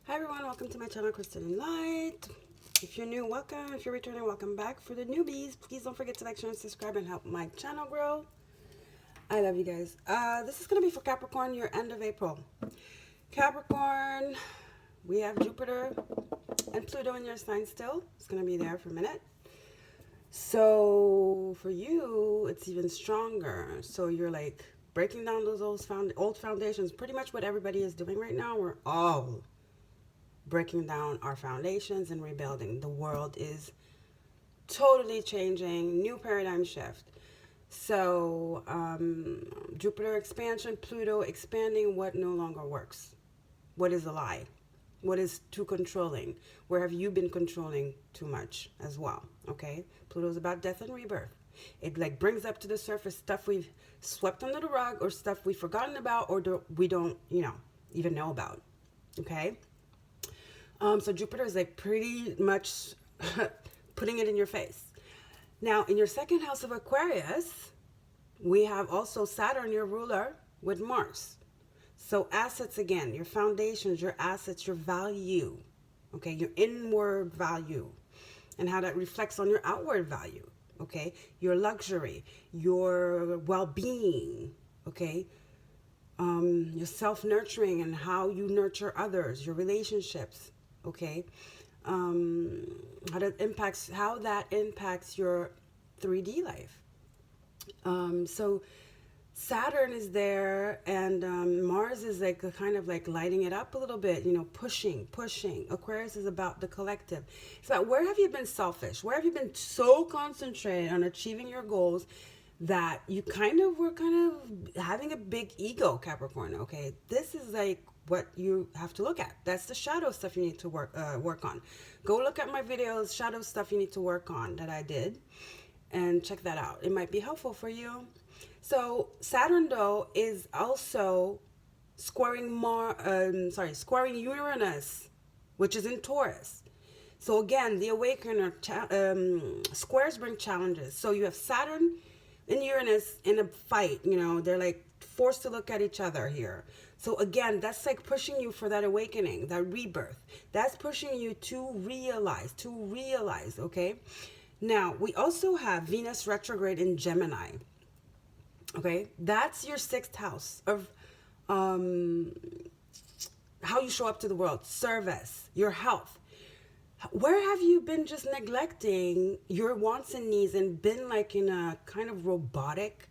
Hi everyone, welcome to my channel, Chrystallune.light. If you're new, welcome. If you're returning, welcome back. For the newbies, please don't forget to like, share, and subscribe and help my channel grow. I love you guys. This is going to be for Capricorn, your end of April. Capricorn, we have Jupiter and Pluto in your sign still. It's going to be there for a minute. So for you, it's even stronger. So you're like breaking down those old foundations. Pretty much what everybody is doing right now. We're all breaking down our foundations and rebuilding. The world is totally changing, new paradigm shift. So Jupiter expansion, Pluto expanding what no longer works. What is a lie? What is too controlling? Where have you been controlling too much as well? Okay, Pluto's about death and rebirth. It like brings up to the surface stuff we've swept under the rug, or stuff we've forgotten about, or we don't even know about. Okay. So Jupiter is like pretty much putting it in your face. Now, in your second house of Aquarius, we have also Saturn, your ruler, with Mars. So assets again, your foundations, your assets, your value, okay, your inward value, and how that reflects on your outward value, okay, your luxury, your well-being, okay, your self-nurturing and how you nurture others, your relationships, okay, how that impacts your 3D life. So Saturn is there, and Mars is like kind of like lighting it up a little bit, pushing. Aquarius is about the collective. It's about where have you been selfish? Where have you been so concentrated on achieving your goals that you were having a big ego, Capricorn, okay? This is like what you have to look at. That's the shadow stuff you need to work on. Go look at my videos, shadow stuff you need to work on that I did, and check that out. It might be helpful for you. So Saturn though is also squaring Uranus, which is in Taurus. So again, the awakener, squares bring challenges. So you have Saturn and Uranus in a fight, they're like forced to look at each other here. So again, that's like pushing you for that awakening, that rebirth. That's pushing you to realize, okay? Now, we also have Venus retrograde in Gemini. Okay, that's your sixth house of how you show up to the world, service, your health. Where have you been just neglecting your wants and needs and been like in a kind of robotic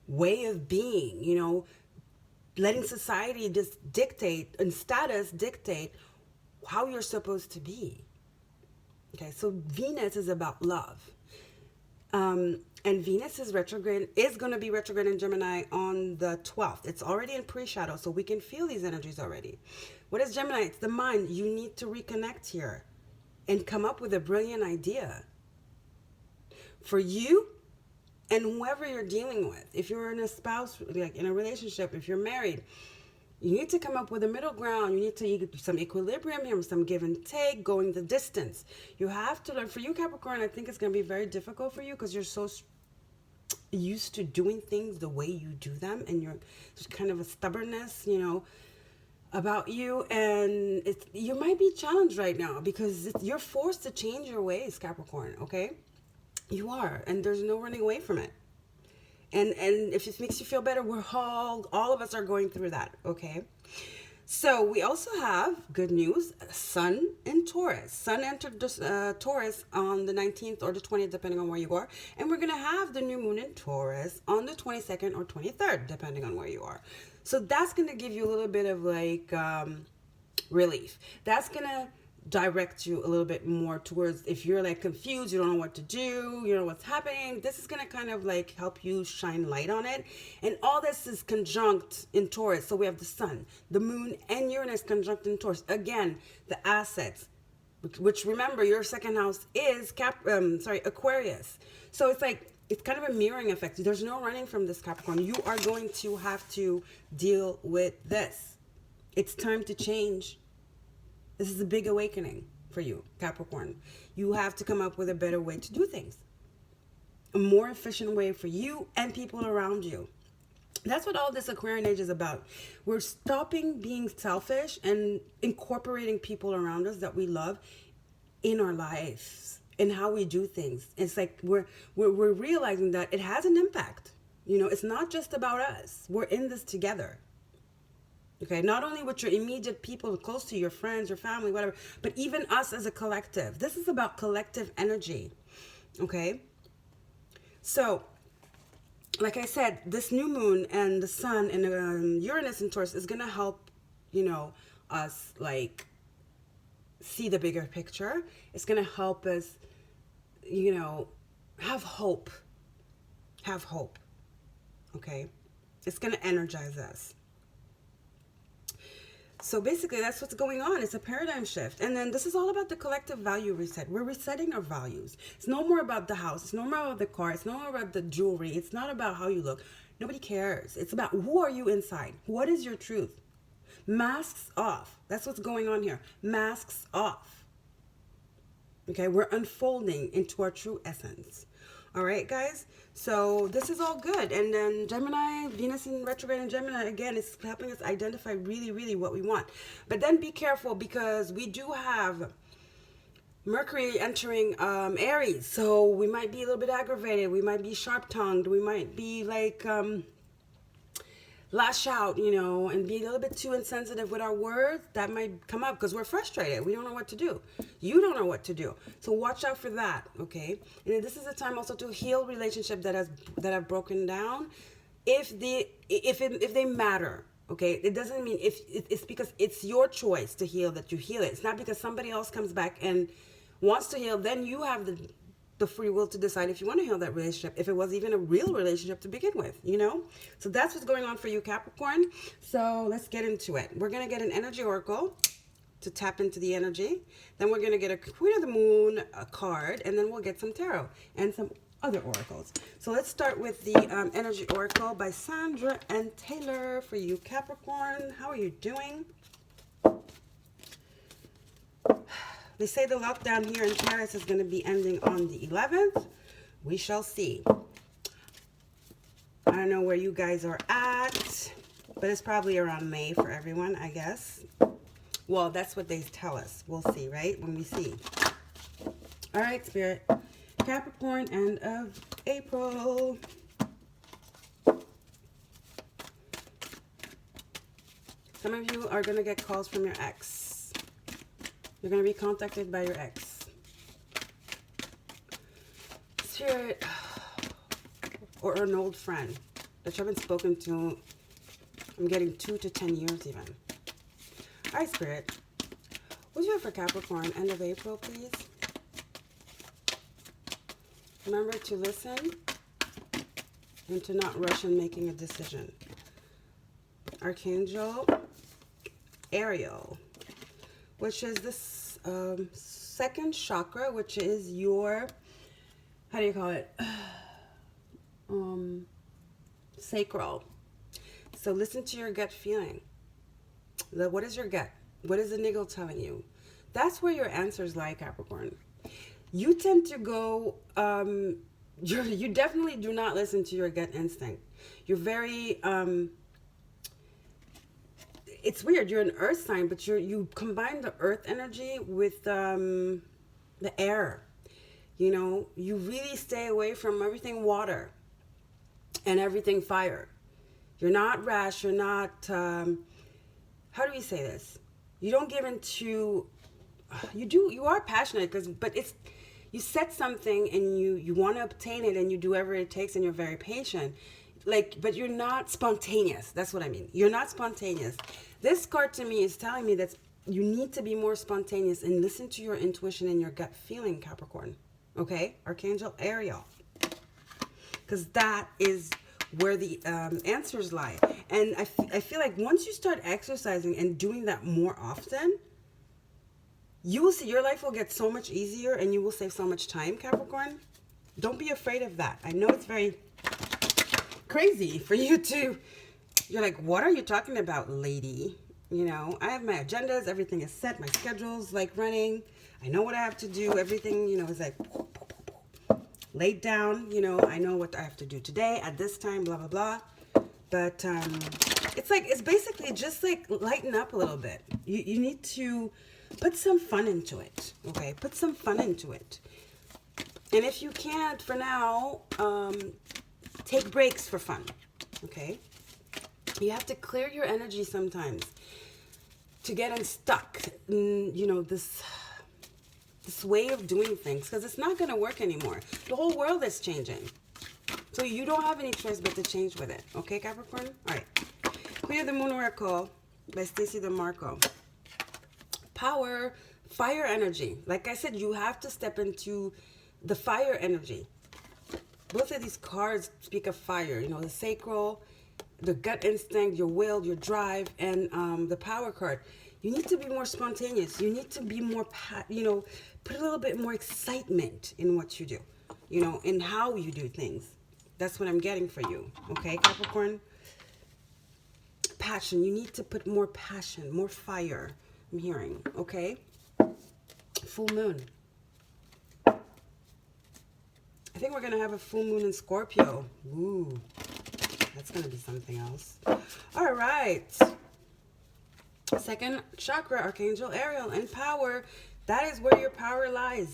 way of being, letting society just dictate and status dictate how you're supposed to be? Okay, so Venus is about love. And Venus is going to be retrograde in Gemini on the 12th. It's already in pre-shadow, so we can feel these energies already. What is Gemini? It's the mind. You need to reconnect here and come up with a brilliant idea for you and whoever you're dealing with. If you're in a spouse, like in a relationship, if you're married, you need to come up with a middle ground. You need to get some equilibrium here, some give and take, going the distance. You have to learn. For you, Capricorn, I think it's going to be very difficult for you because you're so used to doing things the way you do them, and there's kind of a stubbornness, about you, and you might be challenged right now because you're forced to change your ways, Capricorn, okay? You are, and there's no running away from it. And if it makes you feel better, we're all of us are going through that, okay? So we also have good news, Sun in Taurus. Sun entered Taurus on the 19th or the 20th, depending on where you are. And we're going to have the new moon in Taurus on the 22nd or 23rd, depending on where you are. So that's going to give you a little bit of like relief. That's going to direct you a little bit more towards, if you're like confused, you don't know what to do, you know what's happening, this is going to kind of like help you shine light on it. And all this is conjunct in Taurus. So we have the sun, the moon, and Uranus conjunct in Taurus. Again, the assets, which remember your second house is Aquarius. So it's like, it's kind of a mirroring effect. There's no running from this, Capricorn. You are going to have to deal with this. It's time to change. This is a big awakening for you, Capricorn. You have to come up with a better way to do things. A more efficient way for you and people around you. That's what all this Aquarian age is about. We're stopping being selfish and incorporating people around us that we love in our lives and how we do things. It's like we're realizing that it has an impact. You know, it's not just about us. We're in this together. Okay, not only with your immediate people close to you, your friends, your family, whatever, but even us as a collective. This is about collective energy. Okay? So, like I said, this new moon and the sun and Uranus and Taurus is going to help, you know, us like see the bigger picture. It's going to help us, you know, have hope. Have hope. Okay? It's going to energize us. So basically, that's what's going on. It's a paradigm shift. And then this is all about the collective value reset. We're resetting our values. It's no more about the house. It's no more about the car. It's no more about the jewelry. It's not about how you look. Nobody cares. It's about who are you inside? What is your truth? Masks off. That's what's going on here. Masks off. Okay, we're unfolding into our true essence. All right, guys. So this is all good. And then Gemini, Venus in retrograde in Gemini, again, is helping us identify really, really what we want. But then be careful because we do have Mercury entering Aries. So we might be a little bit aggravated. We might be sharp-tongued. We might be like lash out, you know, and be a little bit too insensitive with our words. That might come up because we're frustrated. We don't know what to do. You don't know what to do. So watch out for that, okay? And then this is a time also to heal relationships that have broken down, if they matter, okay? It doesn't mean it's because it's your choice to heal that you heal it. It's not because somebody else comes back and wants to heal, then you have the free will to decide if you want to heal that relationship, if it was even a real relationship to begin with, you know? So that's what's going on for you, Capricorn. So let's get into it. We're going to get an energy oracle to tap into the energy. Then we're going to get a Queen of the Moon card, and then we'll get some tarot and some other oracles. So let's start with the energy oracle by Sandra and Taylor for you, Capricorn. How are you doing? They say the lockdown here in Paris is going to be ending on the 11th. We shall see. I don't know where you guys are at, but it's probably around May for everyone, I guess. Well, that's what they tell us. We'll see, right? When we see. All right, Spirit. Capricorn, end of April. Some of you are going to get calls from your ex. You're going to be contacted by your ex. Spirit, or an old friend that you haven't spoken to. I'm getting 2 to 10 years even. All right, Spirit. What's your for Capricorn? End of April, please. Remember to listen and to not rush in making a decision. Archangel Ariel, which is this second chakra, which is your, how do you call it? Sacral. So listen to your gut feeling. What is your gut? What is the niggle telling you? That's where your answers lie, Capricorn. You tend to go, you definitely do not listen to your gut instinct. You're very, it's weird. You're an earth sign, but you combine the earth energy with the air. You know, you really stay away from everything water and everything fire. You're not rash. You're not, how do we say this? You don't give into, you are passionate, but it's, you set something and you want to obtain it and you do whatever it takes and you're very patient. But you're not spontaneous. That's what I mean. You're not spontaneous. This card to me is telling me that you need to be more spontaneous and listen to your intuition and your gut feeling, Capricorn. Okay? Archangel Ariel. Because that is where the answers lie. And I feel like once you start exercising and doing that more often, you will see your life will get so much easier and you will save so much time, Capricorn. Don't be afraid of that. I know it's very crazy for you to, you're like, what are you talking about, lady? You know, I have my agendas, everything is set, my schedule's like running, I know what I have to do, everything, you know, is like laid down, you know, I know what I have to do today at this time, blah, blah, blah. But it's basically just like lighten up a little bit. You need to put some fun into it, okay? Put some fun into it. And if you can't for now, take breaks for fun, okay? You have to clear your energy sometimes to get unstuck in, this way of doing things, because it's not going to work anymore. The whole world is changing. So you don't have any choice but to change with it. Okay, Capricorn? All right. Queen of the Moon Oracle by Stacey DeMarco. Power, fire energy. Like I said, you have to step into the fire energy. Both of these cards speak of fire. The sacral, the gut instinct, your will, your drive, and the power card. You need to be more spontaneous. You need to be more, put a little bit more excitement in what you do, in how you do things. That's what I'm getting for you. Okay, Capricorn? Passion. You need to put more passion, more fire. I'm hearing. Okay? Full moon. I think we're going to have a full moon in Scorpio. Ooh. That's going to be something else. All right. Second chakra, Archangel Ariel, and power. That is where your power lies.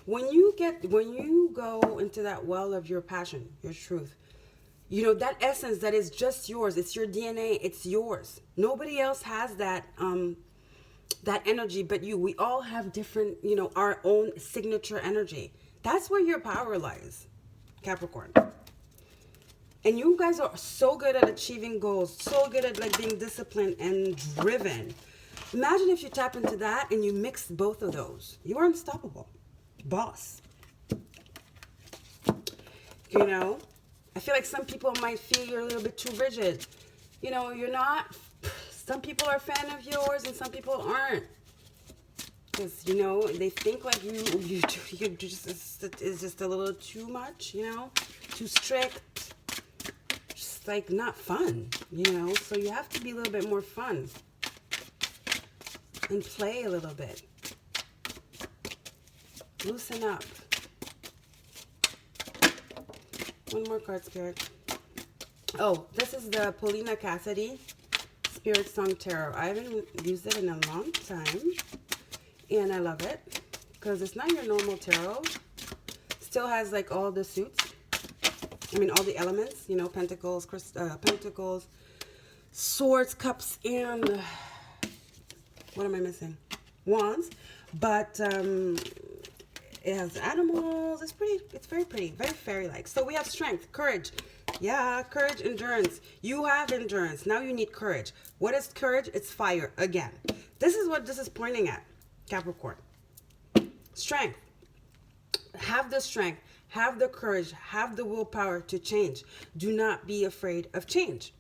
When you go into that well of your passion, your truth, that essence that is just yours, it's your DNA, it's yours. Nobody else has that energy but you. We all have different, our own signature energy. That's where your power lies, Capricorn. And you guys are so good at achieving goals, so good at being disciplined and driven. Imagine if you tap into that and you mix both of those. You are unstoppable. Boss. I feel like some people might feel you're a little bit too rigid. You're not. Some people are a fan of yours and some people aren't. Because, they think like you just, it's just a little too much, too strict. Just not fun, So you have to be a little bit more fun and play a little bit. Loosen up. One more card, Spirit. Oh, this is the Paulina Cassidy Spirit Song Tarot. I haven't used it in a long time, and I love it because it's not your normal tarot. Still has all the suits. All the elements. Pentacles, pentacles, swords, cups, and what am I missing? Wands. But it has animals. It's very pretty, very fairy-like. So we have strength, courage. Yeah, courage, endurance. You have endurance. Now you need courage. What is courage? It's fire again. This is what this is pointing at, Capricorn. Strength. Have the strength, have the courage, have the willpower to change. Do not be afraid of change.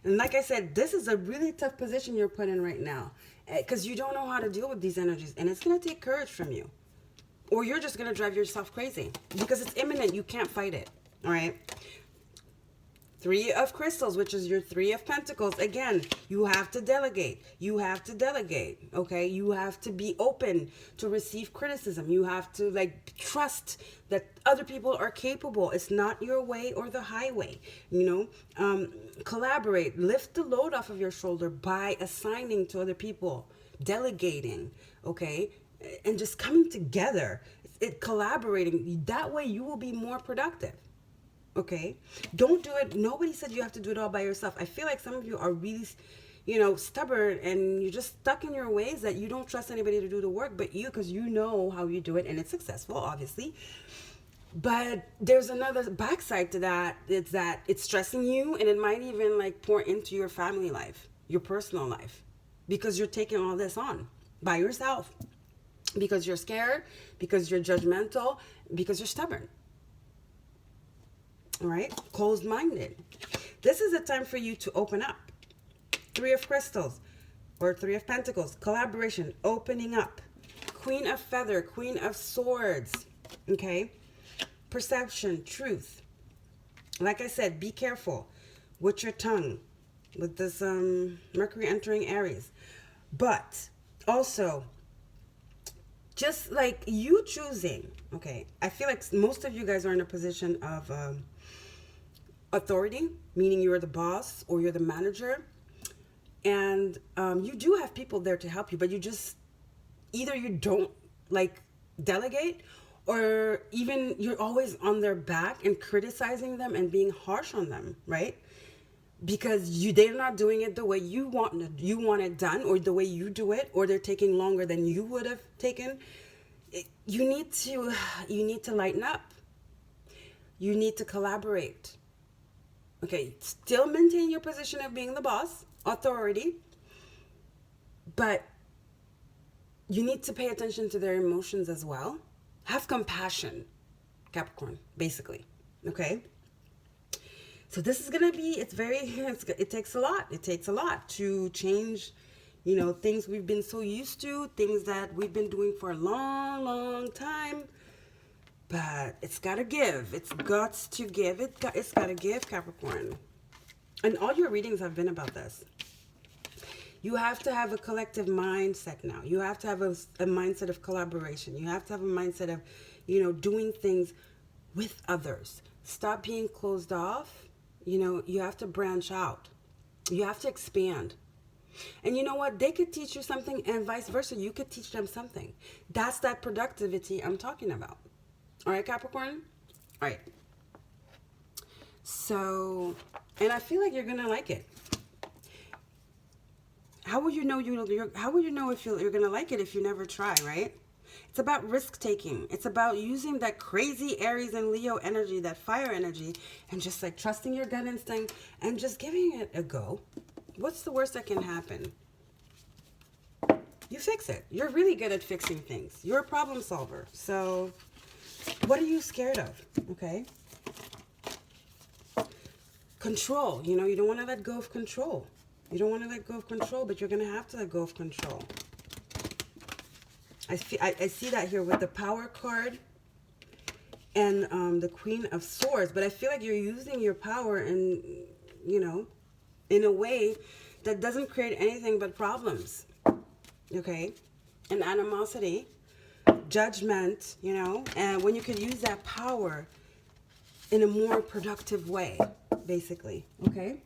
And like I said, this is a really tough position you're put in right now because you don't know how to deal with these energies, and it's going to take courage from you. Or you're just going to drive yourself crazy because it's imminent. You can't fight it. All right. Three of Crystals, which is your Three of Pentacles. Again, you have to delegate. You have to delegate. Okay. You have to be open to receive criticism. You have to trust that other people are capable. It's not your way or the highway. Collaborate. Lift the load off of your shoulder by assigning to other people, delegating. Okay. And just coming together, collaborating. That way you will be more productive. Okay? Don't do it. Nobody said you have to do it all by yourself. I feel like some of you are really, stubborn and you're just stuck in your ways that you don't trust anybody to do the work but you, because you know how you do it and it's successful, obviously. But there's another backside to that. It's that it's stressing you, and it might even pour into your family life, your personal life, because you're taking all this on by yourself. Because you're scared, because you're judgmental, because you're stubborn. All right? Closed-minded. This is a time for you to open up. Three of Crystals or Three of Pentacles. Collaboration. Opening up. Queen of Feather. Queen of Swords. Okay? Perception. Truth. Like I said, be careful with your tongue. With this Mercury entering Aries. But also, just you choosing, okay, I feel like most of you guys are in a position of authority, meaning you're the boss or you're the manager. And you do have people there to help you, but you just, either you don't like delegate, or even you're always on their back and criticizing them and being harsh on them, right? Because they're not doing it the way you want it done, or the way you do it, or they're taking longer than you would have taken. You need to lighten up. You need to collaborate. Okay, still maintain your position of being the boss, authority, but you need to pay attention to their emotions as well. Have compassion, Capricorn, basically. Okay? So this is going to be, it takes a lot. It takes a lot to change, things we've been so used to, things that we've been doing for a long, long time. But it's got to give. It's got to give. It's got to give, Capricorn. And all your readings have been about this. You have to have a collective mindset now. You have to have a mindset of collaboration. You have to have a mindset of, doing things with others. Stop being closed off. You have to branch out. You have to expand. And you know what? They could teach you something, and vice versa. You could teach them something. That's that productivity I'm talking about. All right, Capricorn? All right. So, and I feel like you're going to like it. How will you know if you're going to like it if you never try, right? It's about risk taking. It's about using that crazy Aries and Leo energy, that fire energy, and just like trusting your gut instinct and just giving it a go. What's the worst that can happen? You fix it. You're really good at fixing things. You're a problem solver. So what are you scared of? Okay. Control. You don't want to let go of control. You don't want to let go of control, but you're going to have to let go of control. I see that here with the Power card and the Queen of Swords. But I feel like you're using your power in a way that doesn't create anything but problems. Okay? And animosity, judgment, and when you can use that power in a more productive way, basically. Okay?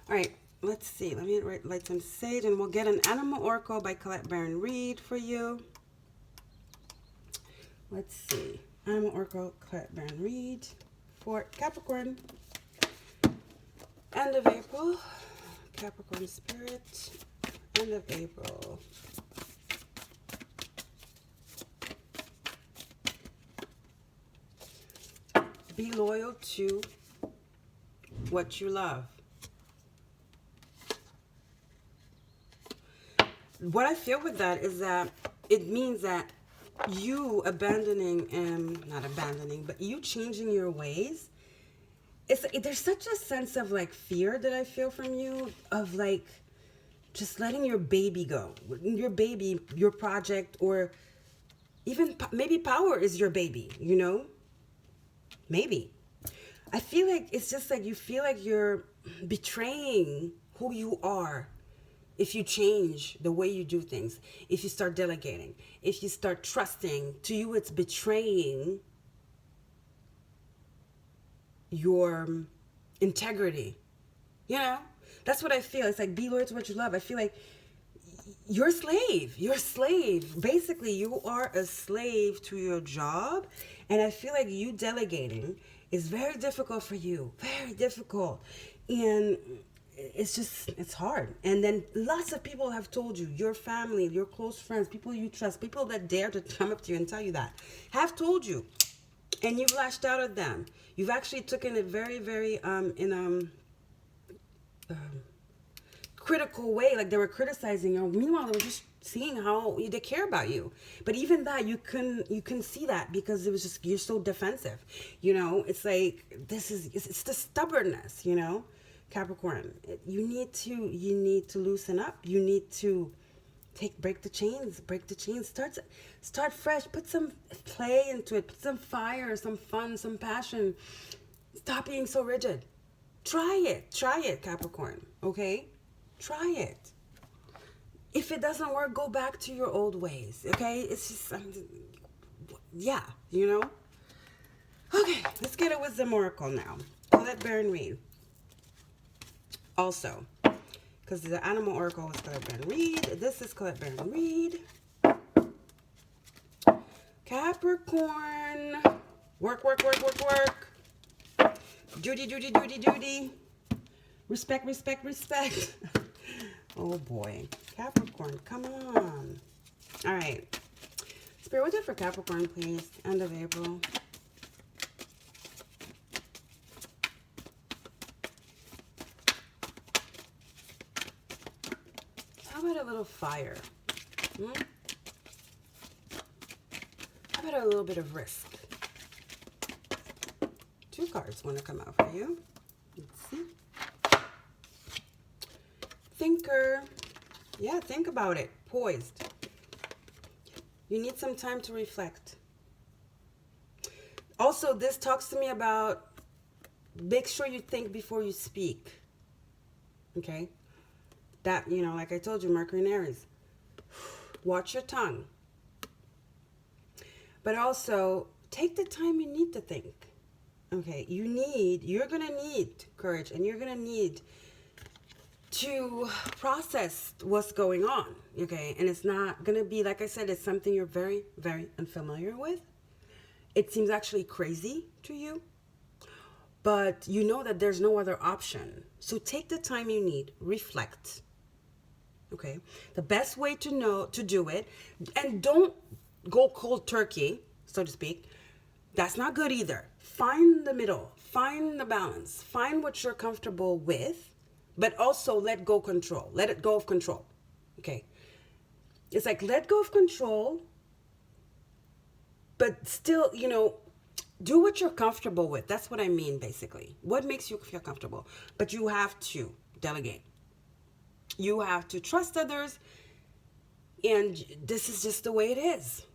All right. Let's see. Let me light some sage, and we'll get an Animal Oracle by Colette Baron Reed for you. Let's see. Animal Oracle, Colette Baron Reed for Capricorn. End of April. Capricorn Spirit. End of April. Be loyal to what you love. What I feel with that is that it means that you not abandoning, but you changing your ways. There's such a sense of like fear that I feel from you, of like just letting your baby go. Your baby, your project, or even maybe power is your baby, Maybe. I feel like it's just like you feel like you're betraying who you are. If you change the way you do things, if you start delegating, if you start trusting, to you it's betraying your integrity. That's what I feel. It's like, be loyal to what you love. I feel like you're a slave. You're a slave. Basically, you are a slave to your job. And I feel like you delegating is very difficult for you. Very difficult. And it's hard. And then lots of people have told you, your family, your close friends, people you trust, people that dare to come up to you and tell you that, have told you, and you've lashed out at them. You've actually taken it very, very critical way, like they were criticizing you. Meanwhile, they were just seeing how they care about you. But even that, you couldn't see that because it was just, you're so defensive. It's like, it's the stubbornness, Capricorn, you need to loosen up. You need to break the chains, start fresh, put some play into it, put some fire, some fun, some passion. Stop being so rigid. Try it, Capricorn, okay? Try it. If it doesn't work, go back to your old ways, okay? It's just, Okay, let's get a wisdom oracle now. Colette Baron Reed. Also, because the Animal Oracle was Colette Baron Reed. This is Colette Baron Reed. Capricorn. Work, work, work, work, work. Duty, duty, duty, duty. Respect, respect, respect. Oh boy. Capricorn, come on. All right. Spirit, what's it for Capricorn, please? End of April. How about a little fire? How about a little bit of risk? 2 cards want to come out for you. Let's see. Thinker. Yeah, think about it. Poised. You need some time to reflect. Also, this talks to me about make sure you think before you speak. Okay? That, you know, like I told you, Mercury and Aries. Watch your tongue. But also, take the time you need to think. Okay? You're going to need courage, and you're going to need to process what's going on. Okay? And it's not going to be, like I said, it's something you're very, very unfamiliar with. It seems actually crazy to you. But you know that there's no other option. So take the time you need. Reflect. Okay? The best way to do it, and don't go cold turkey, so to speak. That's not good either. Find the middle. Find the balance. Find what you're comfortable with, but also let go control. Let it go of control. Okay? It's like let go of control, but still, you know, do what you're comfortable with. That's what I mean, basically. What makes you feel comfortable? But you have to delegate. You have to trust others. And this is just the way it is.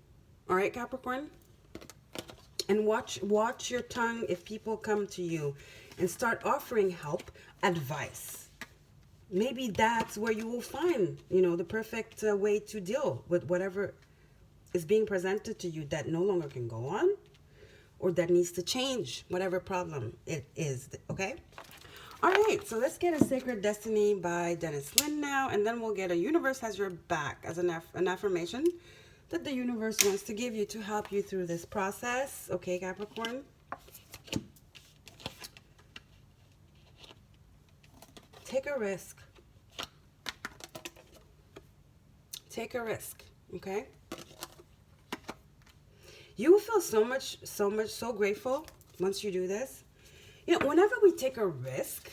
All right, Capricorn? And watch your tongue if people come to you and start offering help, advice. Maybe that's where you will find, you know, the perfect way to deal with whatever is being presented to you that no longer can go on, or that needs to change, whatever problem it is, okay? All right, so let's get a Sacred Destiny by Dennis Lin now, and then we'll get a Universe Has Your Back as an affirmation that the universe wants to give you to help you through this process. Okay, Capricorn? Take a risk. Take a risk, okay? You will feel so grateful once you do this. You know, whenever we take a risk,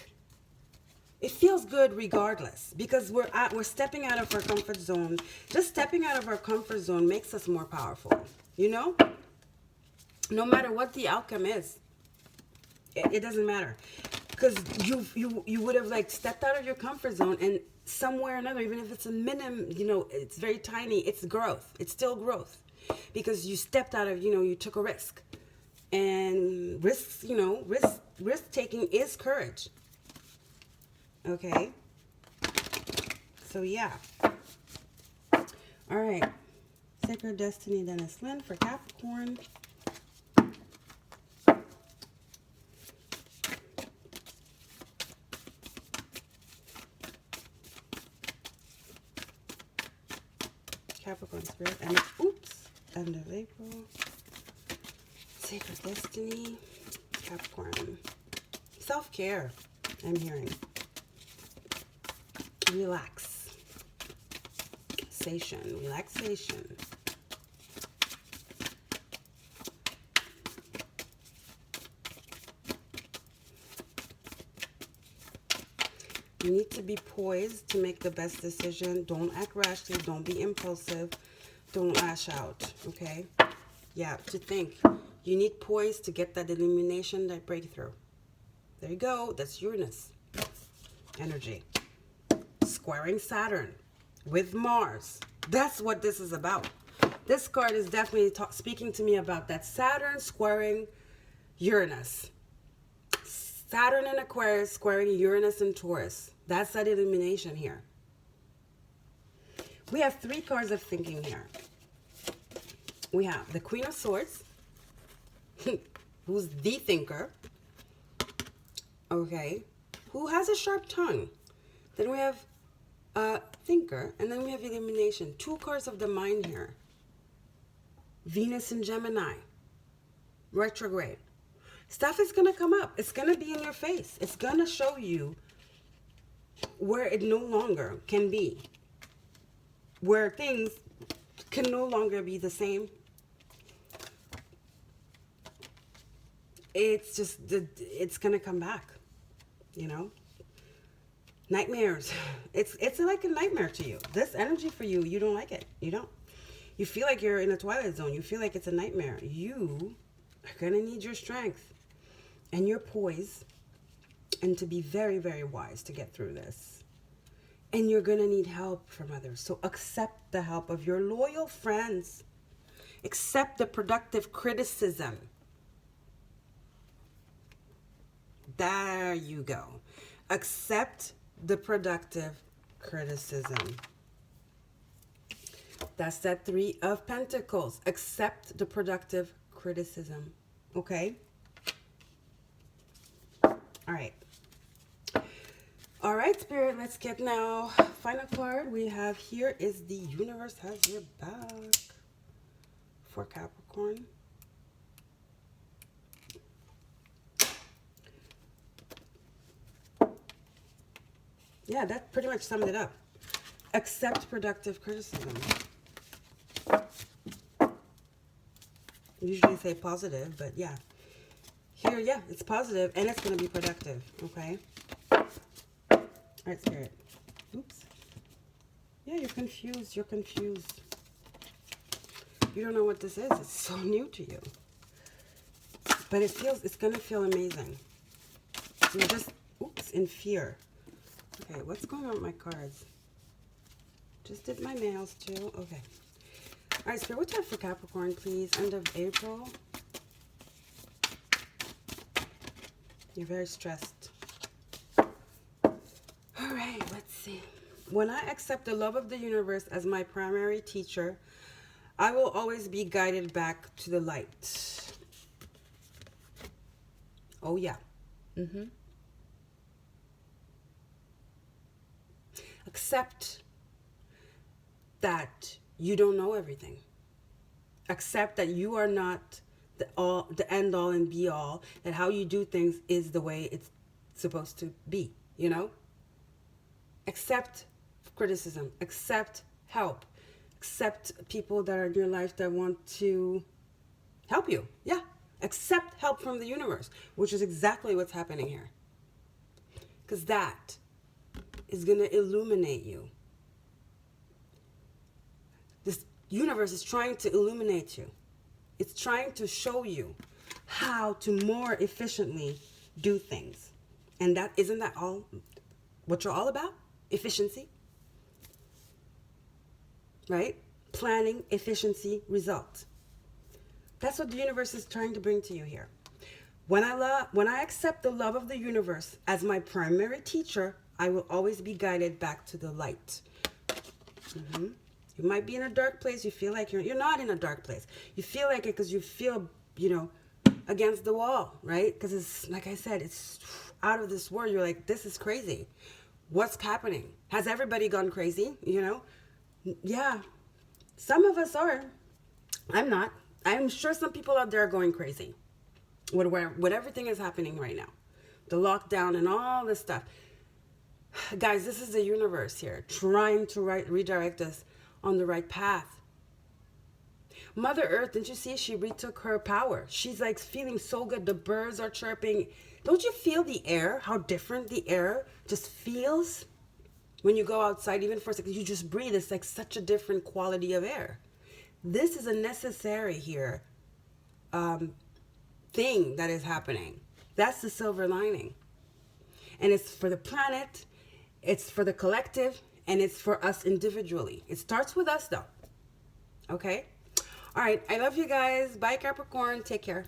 it feels good regardless, because we're stepping out of our comfort zone. Just stepping out of our comfort zone makes us more powerful, you know? No matter what the outcome is, it doesn't matter. Because you would have like stepped out of your comfort zone, and somewhere or another, even if it's a minimum, you know, it's very tiny, it's growth. It's still growth. Because you stepped out of, you know, you took a risk. And risks, you know, risk taking is courage. Okay? So, yeah. All right. Sacred Destiny, Dennis Lin for Capricorn. Capricorn Spirit. And, oops. End of April. Sacred Destiny. Capricorn. Self-care, I'm hearing. Relaxation. You need to be poised to make the best decision. Don't act rashly. Don't be impulsive. Don't lash out, okay? Yeah, to think. You need poise to get that illumination, that breakthrough. There you go. That's Uranus energy. Squaring Saturn with Mars. That's what this is about. This card is definitely speaking to me about that Saturn squaring Uranus. Saturn in Aquarius squaring Uranus and Taurus. That's that illumination here. We have 3 cards of thinking here. We have the Queen of Swords, who's the thinker. okay, who has a sharp tongue. Then we have thinker, and then we have illumination. 2 cards of the mind here. Venus in Gemini, retrograde. Stuff is going to come up. It's going to be in your face. It's going to show you where it no longer can be. Where things can no longer be the same. It's just, it's going to come back, you know? Nightmares. It's like a nightmare to you. This energy for you, you don't like it. You don't. You feel like you're in a twilight zone. You feel like it's a nightmare. You are going to need your strength and your poise and to be very, very wise to get through this. And you're going to need help from others. So accept the help of your loyal friends. Accept the productive criticism. There you go. Accept the productive criticism. That's that 3 of Pentacles. Accept the productive criticism. Okay? All right. All right, Spirit, let's get now. Final card we have here is the universe has your back for Capricorn. Yeah, that pretty much summed it up. Accept productive criticism. Usually say positive, but yeah. Here, yeah, it's positive and it's going to be productive, okay? All right, Spirit. Oops. Yeah, you're confused. You're confused. You don't know what this is. It's so new to you. But it's going to feel amazing. You're just, oops, in fear. Okay, what's going on with my cards? Just did my nails too. Okay. All right, Spirit, what's up for Capricorn, please? End of April. You're very stressed. All right, let's see. When I accept the love of the universe as my primary teacher, I will always be guided back to the light. Oh, yeah. Accept that you don't know everything. Accept that you are not the end all and be all, that how you do things is the way it's supposed to be, you know? Accept criticism, accept help, accept people that are in your life that want to help you. Yeah, accept help from the universe, which is exactly what's happening here. Because that is going to illuminate you. This universe is trying to illuminate you. It's trying to show you how to more efficiently do things. And isn't that all what you're all about? Efficiency. Right? Planning, efficiency, result. That's what the universe is trying to bring to you here. When I accept the love of the universe as my primary teacher, I will always be guided back to the light. You might be in a dark place. You feel like you're not in a dark place. You feel like it because you feel, against the wall, right? Because it's, like I said, it's out of this world. You're like, this is crazy. What's happening? Has everybody gone crazy? Yeah. Some of us are. I'm not. I'm sure some people out there are going crazy with everything is happening right now. The lockdown and all this stuff. Guys, this is the universe here trying to redirect us on the right path. Mother Earth, didn't you see? She retook her power. She's like feeling so good. The birds are chirping. Don't you feel the air? How different the air just feels when you go outside, even for a second. You just breathe. It's like such a different quality of air. This is a necessary here thing that is happening. That's the silver lining. And it's for the planet, it's for the collective, and it's for us individually. It starts with us though. Okay? All right. I love you guys. Bye, Capricorn. Take care.